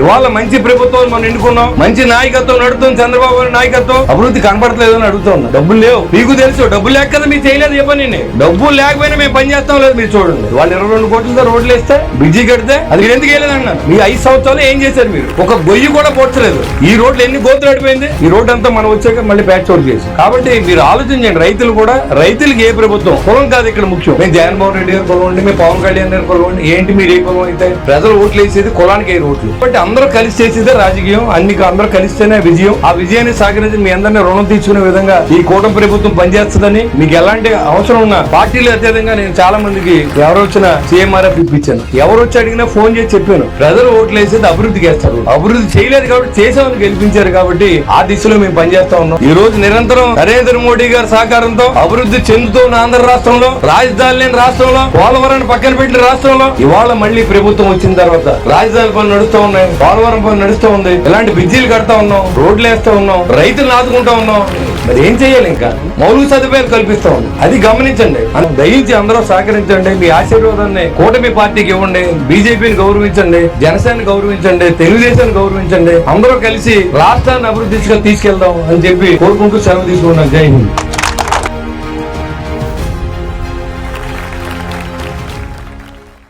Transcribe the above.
ఇవాళ మంచి ప్రభుత్వం మనం ఎన్నుకున్నాం, మంచి నాయకత్వం నడుతుంది, చంద్రబాబు గారి నాయకత్వం. అభివృద్ధి కనపడలేదు అని అడుగుతున్నా. డబ్బులు లేవు, మీకు తెలుసు. డబ్బులు లేక కదా మీరు చేయలేదు ఏ పని. డబ్బులు లేకపోయినా మేము పని చేస్తాం లేదు. మీరు చూడండి, వాళ్ళు 22 కోట్లతో రోడ్లు వేస్తే బిజీ కడితే అది మీరు ఎందుకు వేయలేదన్నా? మీ 5 సంవత్సరాలు ఏం చేశారు మీరు? ఒక గొయ్యి కూడా పోడ్చలేదు. ఈ రోడ్లు ఎన్ని గోతులు అడిపోయింది. ఈ రోడ్డు అంతా మనం వచ్చాక మళ్ళీ ప్యాచ్ వర్క్ చేసి. కాబట్టి మీరు ఆలోచించండి. రైతులు కూడా, రైతులకి ఏ ప్రభుత్వం కులం కాదు ఇక్కడ ముఖ్యం. మేము జగన్మోహన్ రెడ్డి గారు కులం ఉండి, మేము పవన్ కళ్యాణ్ గారు కులం ఉండి, ఏంటి మీరు ఏ కులం అయితే? ప్రజలు ఓట్లు వేసేది కులానికి 5 ఓట్లు. కాబట్టి అందరూ కలిసి చేసేదే రాజకీయం. అందరూ కలిస్తేనే విజయం. ఆ విజయాన్ని సాగరించి మీ అందరినీ రుణం తీసుకునే విధంగా ఈ కూటమి ప్రభుత్వం పనిచేస్తుందని, మీకు ఎలాంటి అవసరం ఉన్న పార్టీలు అత్యధికంగా నేను చాలా మందికి ఎవరు వచ్చినా సీఎంఆర్ఎఫ్ ఇప్పించాను. ఎవరు వచ్చి అడిగినా ఫోన్ చేసి చెప్పాను. ప్రజలు ఓట్లు వేసేది అభివృద్ధికి వేస్తారు. అభివృద్ధి చేయలేదు కాబట్టి చేసామని గెలిపించారు. కాబట్టి ఆ దిశలో మేము పనిచేస్తా ఉన్నాం. ఈ రోజు నిరంతరం నరేంద్ర మోడీ గారి సహకారంతో అభివృద్ధి చెందుతూ ఉన్న ఆంధ్ర రాష్ట్రంలో, రాజధాని లేని రాష్ట్రంలో, పోలవరాన్ని పక్కన పెట్టిన రాష్ట్రంలో ఇవాళ మళ్ళీ ప్రభుత్వం వచ్చిన తర్వాత రాజధాని పనులు నడుస్తూ ఉన్నాయి, పోలవరం పనులు నడుస్తూ ఉంది, ఇలాంటి బ్రిడ్జీలు కడతా ఉన్నాం, రోడ్లు వేస్తా ఉన్నాం, రైతులు ఆదుకుంటా ఉన్నాం. మరి ఏం చేయాలి? ఇంకా మౌలిక సదుపాయాలు కల్పిస్తా ఉంది. అది గమనించండి. దయించి అందరూ సహకరించండి. మీ ఆశీర్వాదాన్ని కూటమి పార్టీకి ఇవ్వండి. బీజేపీని గౌరవించండి, జనసేన గౌరవించండి, తెలుగుదేశాన్ని గౌరవించండి. అందరూ కలిసి రాష్ట్రాన్ని అభివృద్ధి తీసుకెళ్దాం అని చెప్పి కోరుకుంటూ సెలవు తీసుకున్నాం. జై హింద్.